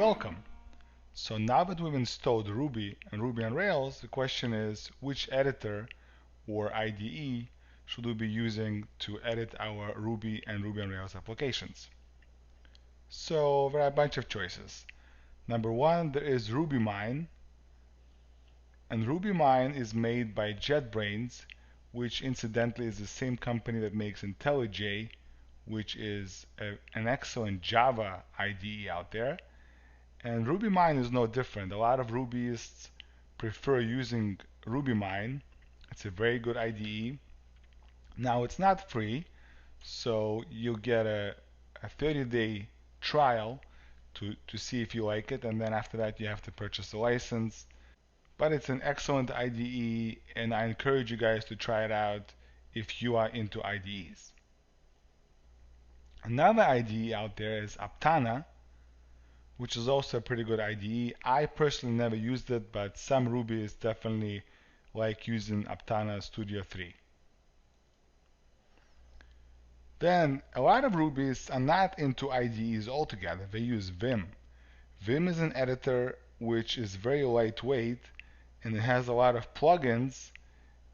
Welcome. So now that we've installed Ruby on Rails, the question is which editor or IDE should we be using to edit our Ruby on Rails applications? So there are a bunch of choices. Number one, there is RubyMine, and RubyMine is made by JetBrains, which incidentally is the same company that makes IntelliJ, which is an excellent Java IDE out there. And RubyMine is no different. A lot of Rubyists prefer using RubyMine. It's a very good IDE. Now, it's not free, so you'll get a 30-day trial to see if you like it, and then after that you have to purchase a license. But it's an excellent IDE, and I encourage you guys to try it out if you are into IDEs. Another IDE out there is Aptana, which is also a pretty good IDE. I personally never used it, but some Rubyists definitely like using Aptana Studio 3. Then, a lot of Rubyyists are not into IDEs altogether. They use Vim. Vim is an editor which is very lightweight, and it has a lot of plugins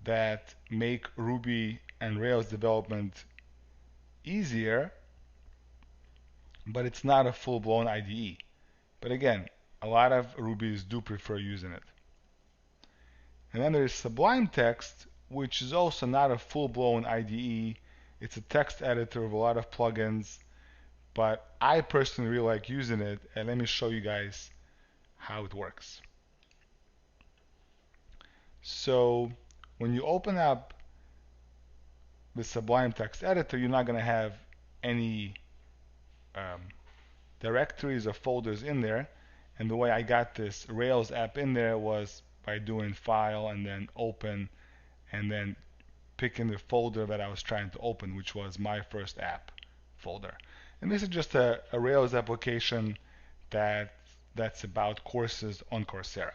that make Ruby and Rails development easier, but it's not a full-blown IDE. But again, a lot of Rubyists do prefer using it. And then there's Sublime Text, which is also not a full-blown IDE. It's a text editor with a lot of plugins, but I personally really like using it, and let me show you guys how it works. So when you open up the Sublime Text Editor, you're not going to have any directories or folders in there. And the way I got this Rails app in there was by doing File and then Open, and then picking the folder that I was trying to open, which was my first app folder. And this is just a Rails application that's about courses on Coursera.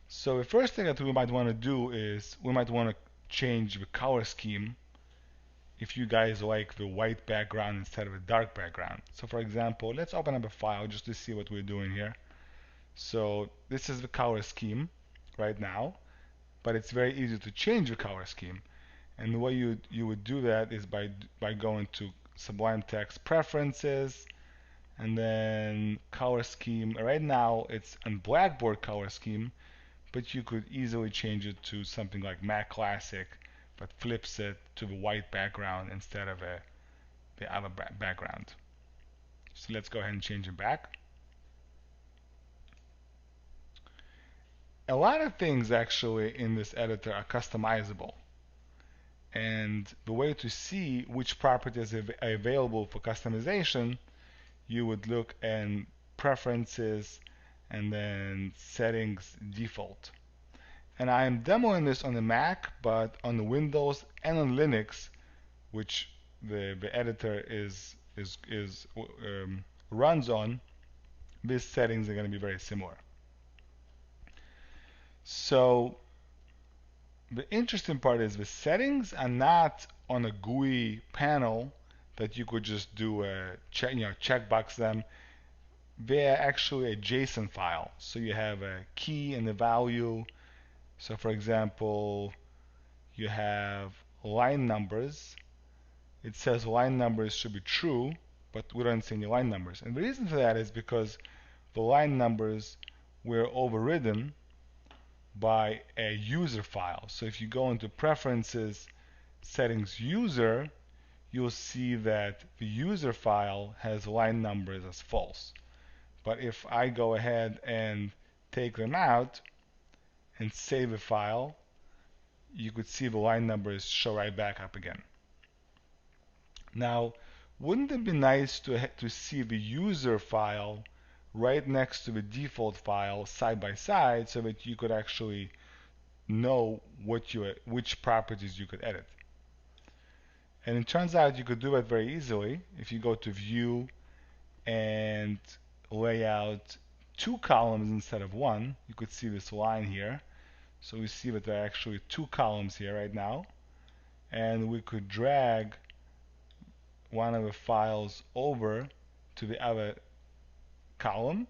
So the first thing that we might want to do is we might want to change the color scheme if you guys like the white background instead of a dark background. So for example, let's open up a file just to see what we're doing here. So this is the color scheme right now, but it's very easy to change the color scheme. And the way you would do that is by going to Sublime Text Preferences, and then Color Scheme. Right now it's on Blackboard color scheme, but you could easily change it to something like Mac Classic, but flips it to the white background instead of the other background. So let's go ahead and change it back. A lot of things actually in this editor are customizable. And the way to see which properties are available for customization, you would look in Preferences and then Settings Default. And I am demoing this on the Mac, but on the Windows and on Linux, which the editor runs on, these settings are going to be very similar. So the interesting part is the settings are not on a GUI panel that you could just do a checkbox them. They're actually a JSON file. So you have a key and a value. So for example, you have line numbers. It says line numbers should be true, but we don't see any line numbers. And the reason for that is because the line numbers were overridden by a user file. So if you go into Preferences, Settings User, you'll see that the user file has line numbers as false. But if I go ahead and take them out and save the file, you could see the line numbers show right back up again. Now, wouldn't it be nice to see the user file right next to the default file side by side so that you could actually know which properties you could edit? And it turns out you could do it very easily if you go to View and lay out 2 columns instead of 1. You could see this line here. So we see that there are actually 2 columns here right now, and we could drag one of the files over to the other column,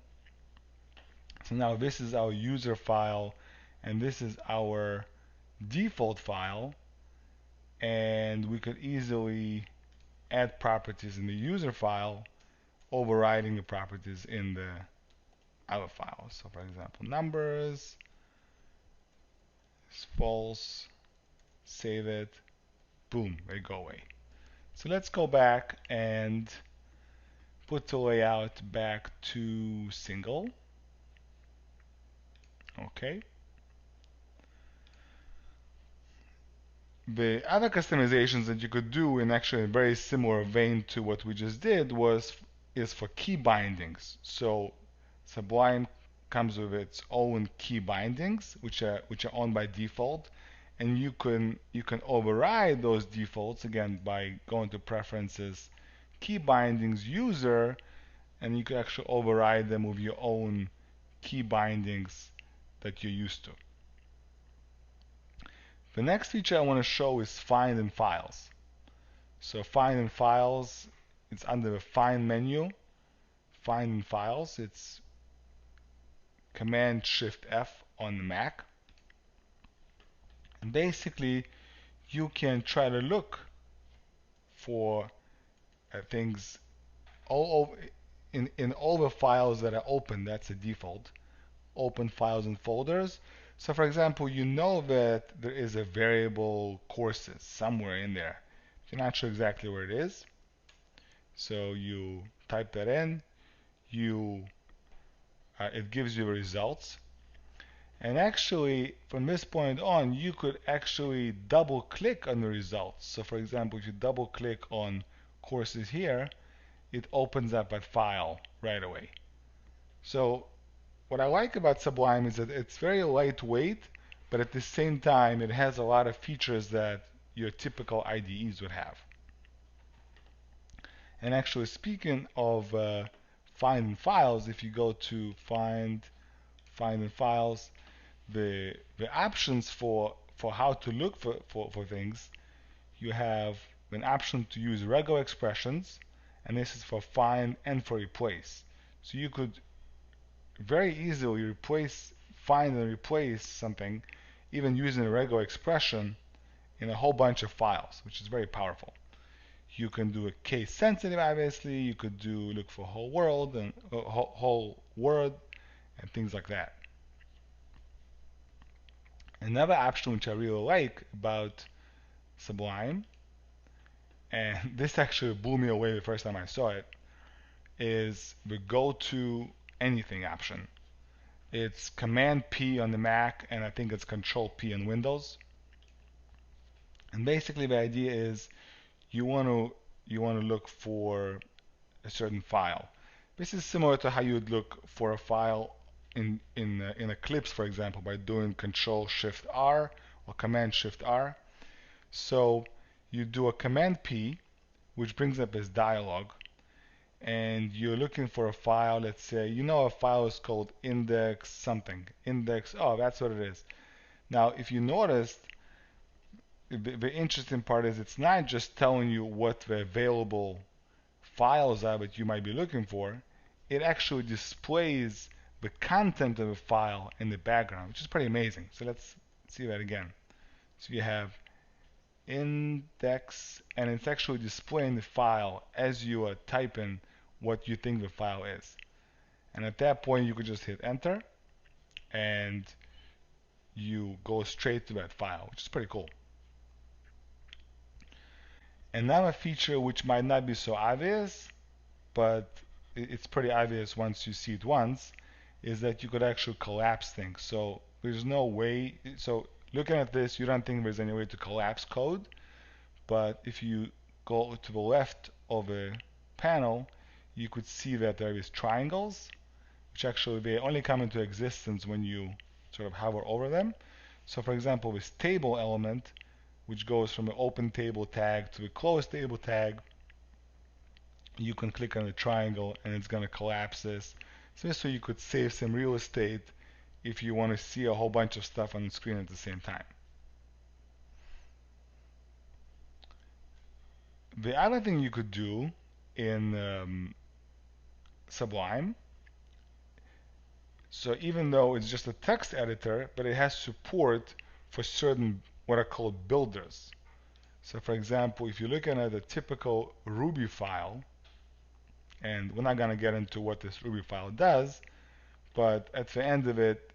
So now this is our user file, and this is our default file, and we could easily add properties in the user file, overriding the properties in the other file. So for example, numbers is false, save it, boom, they go away. So let's go back and put the layout back to single. Okay. The other customizations that you could do in actually a very similar vein to what we just did is for key bindings. So Sublime comes with its own key bindings, which are on by default, and you can override those defaults again by going to preferences, key bindings user, and you can actually override them with your own key bindings that you're used to. The next feature I want to show is find in files. So find in files, it's under the find menu. Find in files, it's Command Shift F on the Mac. And basically, you can try to look for things all over in all the files that are open. That's the default. Open files and folders. So for example, you know that there is a variable courses somewhere in there. You're not sure exactly where it is. So you type that in, it gives you the results. And actually, from this point on, you could actually double click on the results. So for example, if you double click on courses here, it opens up that file right away. So what I like about Sublime is that it's very lightweight, but at the same time, it has a lot of features that your typical IDEs would have. And actually, speaking of finding files, if you go to find in files, the options for how to look for things, you have an option to use regular expressions, and this is for find and for replace. So you could very easily find and replace something, even using a regular expression in a whole bunch of files, which is very powerful. You can do a case sensitive, obviously. You could do look for whole world and whole word and things like that. Another option which I really like about Sublime, and this actually blew me away the first time I saw it, is the go to anything option. It's Command P on the Mac, and I think it's Control P on Windows. And basically, the idea is you want to look for a certain file. This is similar to how you would look for a file in Eclipse, for example, by doing Control Shift R or Command Shift R. So you do a Command P, which brings up this dialog, and you're looking for a file. Let's say you know a file is called index something. Index. Oh, that's what it is. Now, if you noticed, the interesting part is it's not just telling you what the available files are that you might be looking for. It actually displays the content of the file in the background, which is pretty amazing. So let's see that again. So you have index, and it's actually displaying the file as you are typing what you think the file is. And at that point, you could just hit enter, and you go straight to that file, which is pretty cool. Another feature which might not be so obvious, but it's pretty obvious once you see it once, is that you could actually collapse things. So there's no way, so looking at this, you don't think there's any way to collapse code, but if you go to the left of the panel, you could see that there is triangles, which actually they only come into existence when you sort of hover over them. So for example, this table element, which goes from the open table tag to the closed table tag, you can click on the triangle and it's going to collapse this. So you could save some real estate if you want to see a whole bunch of stuff on the screen at the same time. The other thing you could do in Sublime, So even though it's just a text editor, but it has support for certain what are called builders. So for example, if you're looking at a typical Ruby file, and we're not going to get into what this Ruby file does, but at the end of it,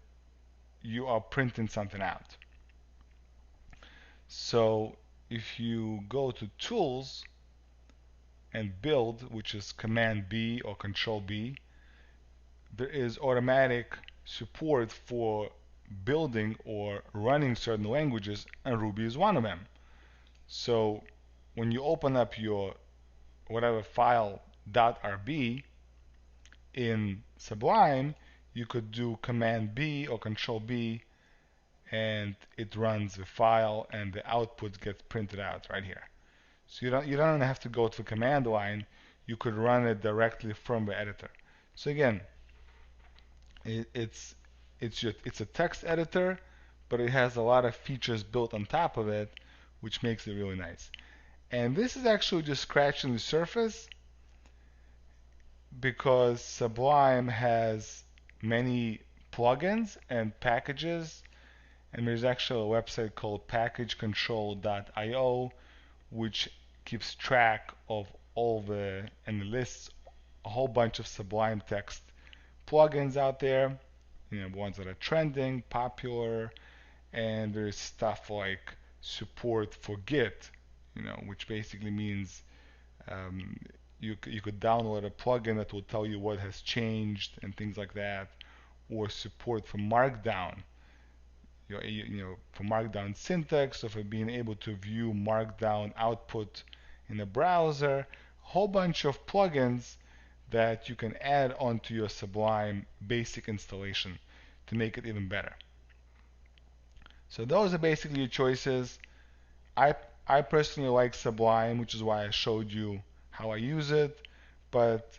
you are printing something out. So if you go to Tools and Build, which is Command B or Control B, there is automatic support for building or running certain languages, and Ruby is one of them. So when you open up your whatever file .rb in Sublime, you could do Command B or Control B, and it runs the file, and the output gets printed out right here. So you don't have to go to the command line. You could run it directly from the editor. So again, it's a text editor, but it has a lot of features built on top of it, which makes it really nice. And this is actually just scratching the surface, because Sublime has many plugins and packages, and there's actually a website called packagecontrol.io, which keeps track of all the and lists a whole bunch of Sublime text plugins out there, ones that are trending, popular, and there's stuff like support for Git, which basically means you could download a plugin that will tell you what has changed and things like that, or support for Markdown, for Markdown syntax, or for being able to view Markdown output in a browser, a whole bunch of plugins that you can add onto your Sublime basic installation to make it even better. So those are basically your choices. I, I personally like Sublime, which is why I showed you how I use it, but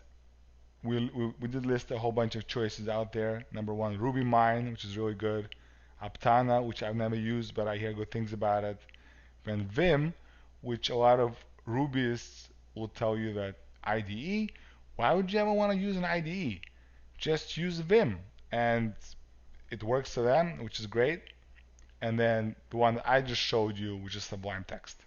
we did list a whole bunch of choices out there. Number one, RubyMine, which is really good. Aptana, which I've never used, but I hear good things about it. Then Vim, which a lot of Rubyists will tell you that IDE. Why would you ever want to use an IDE? Just use Vim, and it works for them, which is great. And then the one that I just showed you, which is Sublime Text.